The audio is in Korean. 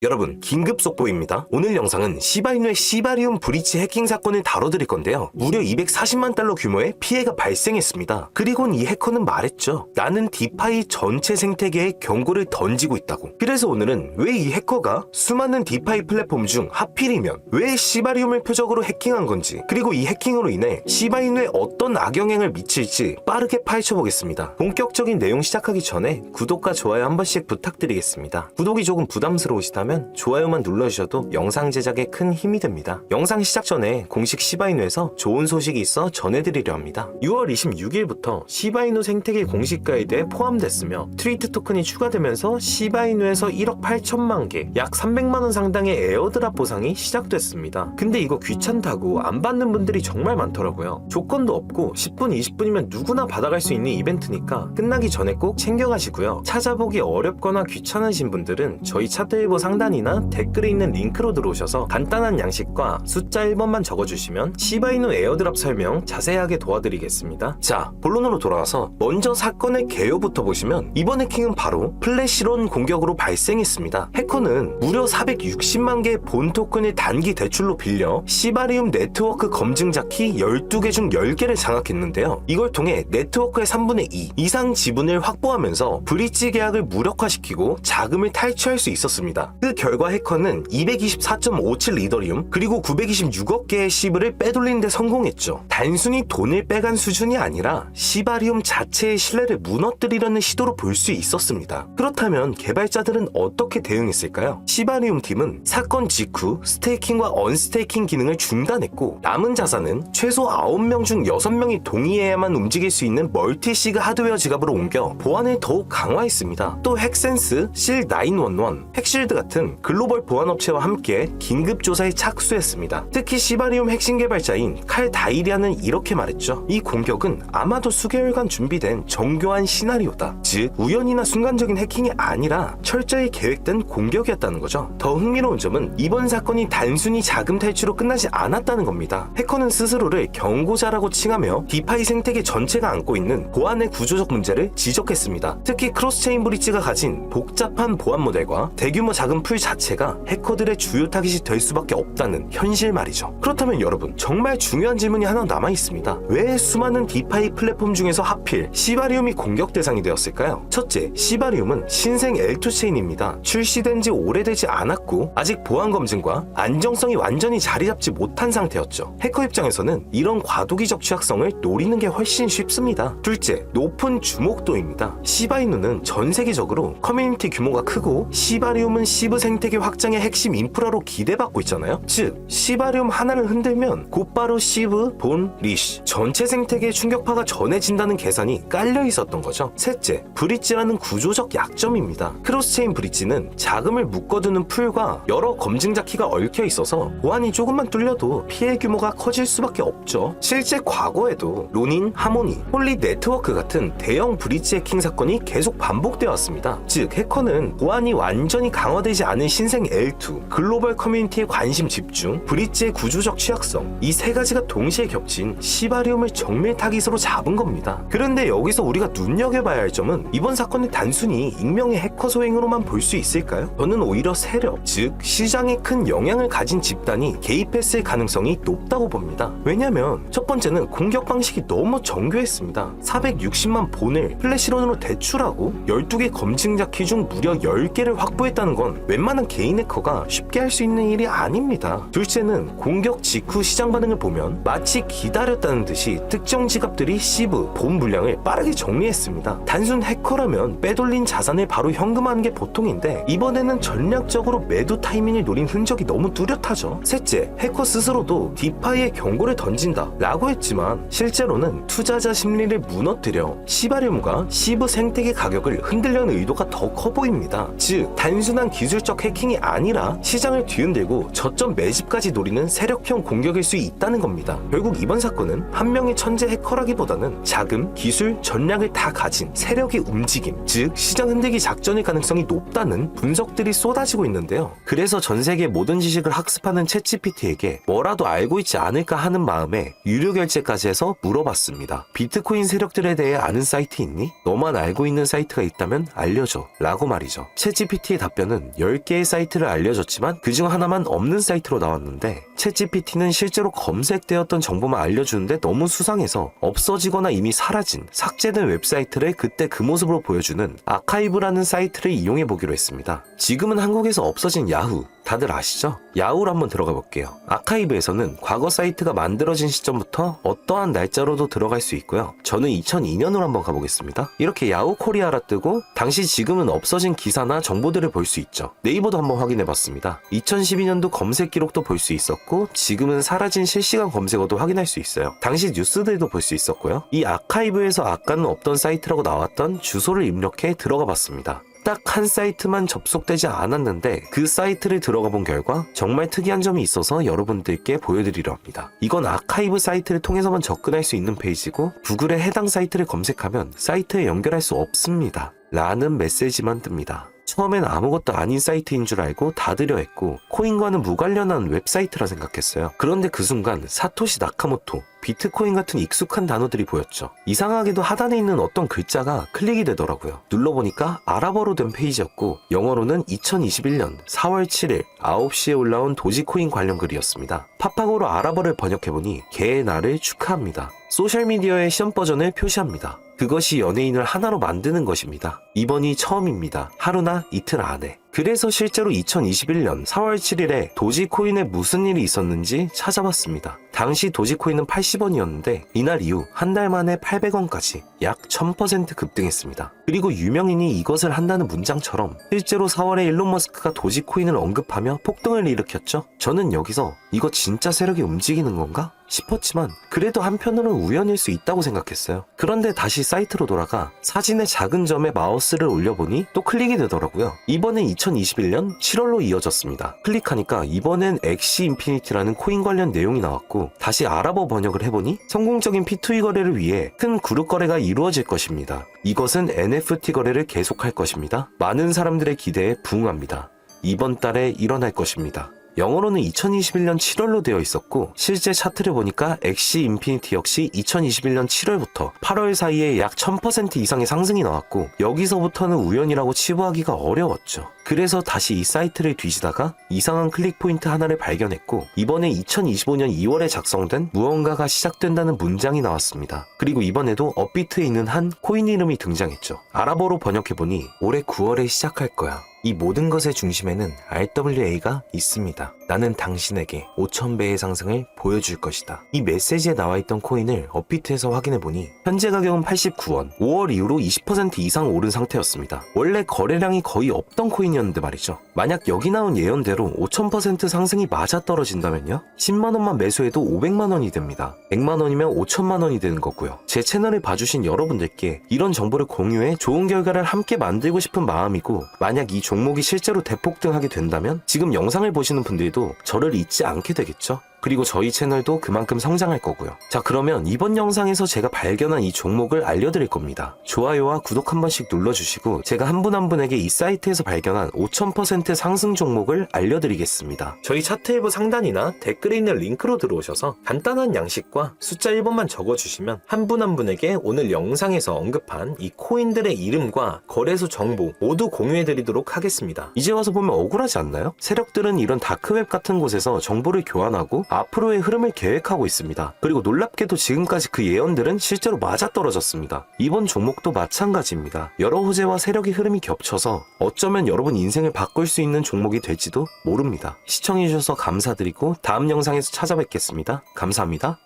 여러분, 긴급 속보입니다. 오늘 영상은 시바이누의 시바리움 브리치 해킹 사건을 다뤄드릴 건데요. 무려 240만 달러 규모의 피해가 발생했습니다. 그리곤 이 해커는 말했죠. 나는 디파이 전체 생태계에 경고를 던지고 있다고. 그래서 오늘은 왜 이 해커가 수많은 디파이 플랫폼 중 하필이면 왜 시바리움을 표적으로 해킹한 건지, 그리고 이 해킹으로 인해 시바이누에 어떤 악영향을 미칠지 빠르게 파헤쳐보겠습니다. 본격적인 내용 시작하기 전에 구독과 좋아요 한 번씩 부탁드리겠습니다. 구독이 조금 부담스러우시다면 좋아요만 눌러주셔도 영상 제작에 큰 힘이 됩니다. 영상 시작 전에 공식 시바이누에서 좋은 소식이 있어 전해드리려 합니다. 6월 26일부터 시바이누 생태계 공식 가이드에 포함됐으며 트위트 토큰이 추가되면서 시바이누에서 1억 8천만 개, 약 300만원 상당의 에어드랍 보상이 시작됐습니다. 근데 이거 귀찮다고 안 받는 분들이 정말 많더라고요. 조건도 없고 10분, 20분이면 누구나 받아갈 수 있는 이벤트니까 끝나기 전에 꼭 챙겨가시고요. 찾아보기 어렵거나 귀찮으신 분들은 저희 차트일보 상단이나 댓글에 있는 링크로 들어오셔서 간단한 양식과 숫자 1번만 적어주시면 시바이누 에어드랍 설명 자세하게 도와드리겠습니다. 자, 본론으로 돌아와서 먼저 사건의 개요부터 보시면 이번 해킹은 바로 플래시론 공격으로 발생했습니다. 해커는 무려 460만 개의 본 토큰을 단기 대출로 빌려 시바리움 네트워크 검증자 키 12개 중 10개를 장악했는데요. 이걸 통해 네트워크의 3분의 2 이상 지분을 확보하면서 브릿지 계약을 무력화시키고 자금을 탈취할 수 있었습니다. 그 결과 해커는 224.57 이더리움 그리고 926억 개의 시브를 빼돌리는 데 성공했죠. 단순히 돈을 빼간 수준이 아니라 시바리움 자체의 신뢰를 무너뜨리려는 시도로 볼 수 있었습니다. 그렇다면 개발자들은 어떻게 대응했을까요? 시바리움 팀은 사건 직후 스테이킹과 언스테이킹 기능을 중단했고 남은 자산은 최소 9명 중 6명이 동의해야만 움직일 수 있는 멀티시그 하드웨어 지갑으로 옮겨 보안을 더욱 강화했습니다. 또 핵센스, 실911, 핵실드 같은 글로벌 보안업체와 함께 긴급조사에 착수했습니다. 특히 시바리움 핵심 개발자인 칼 다이리아는 이렇게 말했죠. 이 공격은 아마도 수개월간 준비된 정교한 시나리오다. 즉 우연이나 순간적인 해킹이 아니라 철저히 계획된 공격이었다는 거죠. 더 흥미로운 점은 이번 사건이 단순히 자금 탈취로 끝나지 않았다는 겁니다. 해커는 스스로를 경고자라고 칭하며 디파이 생태계 전체가 안고 있는 보안의 구조적 문제를 지적했습니다. 특히 크로스체인 브릿지가 가진 복잡한 보안 모델과 대규모 자금 풀 자체가 해커들의 주요 타깃이 될 수밖에 없다는 현실 말이죠. 그렇다면 여러분, 정말 중요한 질문이 하나 남아 있습니다. 왜 수많은 디파이 플랫폼 중에서 하필 시바리움이 공격 대상이 되었을까요? 첫째, 시바리움은 신생 L2 체인입니다. 출시된 지 오래되지 않았고 아직 보안 검증과 안정성이 완전히 자리 잡지 못한 상태였죠. 해커 입장에서는 이런 과도기적 취약성을 노리는 게 훨씬 쉽습니다. 둘째, 높은 주목도입니다. 시바이누는 전 세계적으로 커뮤니티 규모가 크고 시바리움은 시브 생태계 확장의 핵심 인프라로 기대받고 있잖아요. 즉, 시바리움 하나를 흔들면 곧바로 시브, 본, 리쉬 전체 생태계에 충격파가 전해진다는 계산이 깔려 있었던 거죠. 셋째, 브릿지라는 구조적 약점입니다. 크로스체인 브릿지는 자금을 묶어두는 풀과 여러 검증자 키가 얽혀 있어서 보안이 조금만 뚫려도 피해 규모가 커질 수밖에 없죠. 실제 과거에도 로닌, 하모니, 홀리 네트워크 같은 대형 브릿지 해킹 사건이 계속 반복되어 왔습니다. 즉, 해커는 보안이 완전히 강화되지 않은 신생 L2, 글로벌 커뮤니티의 관심 집중, 브릿지의 구조적 취약성, 이 세 가지가 동시에 겹친 시바리움을 정밀 타깃으로 잡은 겁니다. 그런데 여기서 우리가 눈여겨봐야 할 점은 이번 사건을 단순히 익명의 해커 소행으로만 볼 수 있을까요? 저는 오히려 세력, 즉 시장에 큰 영향을 가진 집단이 개입했을 가능성이 높다고 봅니다. 왜냐면 첫 번째는 공격 방식이 너무 정교했습니다. 460만 본을 플래시론으로 대출하고 12개 검증자 키 중 무려 10개를 확보했다는 건 웬만한 개인 해커가 쉽게 할 수 있는 일이 아닙니다. 둘째는 공격 직후 시장 반응을 보면 마치 기다렸다는 듯이 특정 지갑들이 시브, 본 물량을 빠르게 정리했습니다. 단순 해커라면 빼돌린 자산을 바로 현금화하는 게 보통인데 이번에는 전략적으로 매도 타이밍을 노린 흔적이 너무 뚜렷하죠. 셋째, 해커 스스로도 디파이에 경고를 던진다 라고 했지만 실제로는 투자자 심리를 무너뜨려 시바리움과 시브 생태계 가격을 흔들려는 의도가 더 커 보입니다. 즉, 단순한 기술적 해킹이 아니라 시장을 뒤흔들고 저점 매집까지 노리는 세력형 공격일 수 있다는 겁니다. 결국 이번 사건은 한 명의 천재 해커라기보다는 자금, 기술, 전략을 다 가진 세력의 움직임, 즉 시장 흔들기 작전일 가능성이 높다는 분석들이 쏟아지고 있는데요. 그래서 전 세계 모든 지식을 학습하는 챗GPT에게 뭐라도 알고 있지 않을까 하는 마음에 유료 결제까지 해서 물어봤습니다. 비트코인 세력들에 대해 아는 사이트 있니? 너만 알고 있는 사이트가 있다면 알려줘 라고 말이죠. 챗GPT의 답변은 10개의 사이트를 알려줬지만 그중 하나만 없는 사이트로 나왔는데 챗GPT는 실제로 검색되었던 정보만 알려주는데 너무 수상해서 없어지거나 이미 사라진 삭제된 웹사이트를 그때 그 모습으로 보여주는 아카이브라는 사이트를 이용해 보기로 했습니다. 지금은 한국에서 없어진 야후 다들 아시죠? 야후로 한번 들어가 볼게요. 아카이브에서는 과거 사이트가 만들어진 시점부터 어떠한 날짜로도 들어갈 수 있고요. 저는 2002년으로 한번 가보겠습니다. 이렇게 야후 코리아라 뜨고 당시 지금은 없어진 기사나 정보들을 볼 수 있죠. 네이버도 한번 확인해 봤습니다. 2012년도 검색 기록도 볼 수 있었고 지금은 사라진 실시간 검색어도 확인할 수 있어요. 당시 뉴스들도 볼 수 있었고요. 이 아카이브에서 아까는 없던 사이트라고 나왔던 주소를 입력해 들어가 봤습니다. 딱 한 사이트만 접속되지 않았는데 그 사이트를 들어가 본 결과 정말 특이한 점이 있어서 여러분들께 보여드리려 합니다. 이건 아카이브 사이트를 통해서만 접근할 수 있는 페이지고 구글에 해당 사이트를 검색하면 사이트에 연결할 수 없습니다. 라는 메시지만 뜹니다. 처음엔 아무것도 아닌 사이트인 줄 알고 닫으려 했고 코인과는 무관련한 웹사이트라 생각했어요. 그런데 그 순간 사토시 나카모토, 비트코인 같은 익숙한 단어들이 보였죠. 이상하게도 하단에 있는 어떤 글자가 클릭이 되더라고요. 눌러보니까 아랍어로 된 페이지였고 영어로는 2021년 4월 7일 9시에 올라온 도지코인 관련 글이었습니다. 팝하고로 아랍어를 번역해보니 개의 날을 축하합니다. 소셜미디어의 시험 버전을 표시합니다. 그것이 연예인을 하나로 만드는 것입니다. 이번이 처음입니다. 하루나 이틀 안에. 그래서 실제로 2021년 4월 7일에 도지코인에 무슨 일이 있었는지 찾아봤습니다. 당시 도지코인은 80원이었는데 이날 이후 한 달 만에 800원까지 약 1000% 급등했습니다. 그리고 유명인이 이것을 한다는 문장처럼 실제로 4월에 일론 머스크가 도지코인을 언급하며 폭등을 일으켰죠. 저는 여기서 이거 진짜 세력이 움직이는 건가? 싶었지만 그래도 한편으로는 우연일 수 있다고 생각했어요. 그런데 다시 사이트로 돌아가 사진의 작은 점에 마우스를 올려보니 또 클릭이 되더라고요. 이번엔 2021년 7월로 이어졌습니다. 클릭하니까 이번엔 엑시 인피니티라는 코인 관련 내용이 나왔고 다시 아랍어 번역을 해보니 성공적인 P2E 거래를 위해 큰 그룹 거래가 이루어질 것입니다. 이것은 NFT 거래를 계속할 것입니다. 많은 사람들의 기대에 부응합니다. 이번 달에 일어날 것입니다. 영어로는 2021년 7월로 되어 있었고 실제 차트를 보니까 엑시 인피니티 역시 2021년 7월부터 8월 사이에 약 1000% 이상의 상승이 나왔고 여기서부터는 우연이라고 치부하기가 어려웠죠. 그래서 다시 이 사이트를 뒤지다가 이상한 클릭 포인트 하나를 발견했고 이번에 2025년 2월에 작성된 무언가가 시작된다는 문장이 나왔습니다. 그리고 이번에도 업비트에 있는 한 코인 이름이 등장했죠. 아랍어로 번역해보니 올해 9월에 시작할 거야. 이 모든 것의 중심에는 RWA가 있습니다. 나는 당신에게 5000배의 상승을 보여줄 것이다. 이 메시지에 나와있던 코인을 업비트에서 확인해보니 현재 가격은 89원, 5월 이후로 20% 이상 오른 상태였습니다. 원래 거래량이 거의 없던 코인이었는데 말이죠. 만약 여기 나온 예언대로 5000% 상승이 맞아떨어진다면요? 10만원만 매수해도 500만원이 됩니다. 100만원이면 5천만원이 되는 거고요. 제 채널을 봐주신 여러분들께 이런 정보를 공유해 좋은 결과를 함께 만들고 싶은 마음이고 만약 이 종목이 실제로 대폭등하게 된다면 지금 영상을 보시는 분들도 저를 잊지 않게 되겠죠? 그리고 저희 채널도 그만큼 성장할 거고요. 자, 그러면 이번 영상에서 제가 발견한 이 종목을 알려드릴 겁니다. 좋아요와 구독 한 번씩 눌러주시고 제가 한 분 한 분에게 이 사이트에서 발견한 5000% 상승 종목을 알려드리겠습니다. 저희 차트 일부 상단이나 댓글에 있는 링크로 들어오셔서 간단한 양식과 숫자 1번만 적어주시면 한 분 한 분에게 오늘 영상에서 언급한 이 코인들의 이름과 거래소 정보 모두 공유해드리도록 하겠습니다. 이제 와서 보면 억울하지 않나요? 세력들은 이런 다크웹 같은 곳에서 정보를 교환하고 앞으로의 흐름을 계획하고 있습니다. 그리고 놀랍게도 지금까지 그 예언들은 실제로 맞아떨어졌습니다. 이번 종목도 마찬가지입니다. 여러 호재와 세력의 흐름이 겹쳐서 어쩌면 여러분 인생을 바꿀 수 있는 종목이 될지도 모릅니다. 시청해주셔서 감사드리고 다음 영상에서 찾아뵙겠습니다. 감사합니다.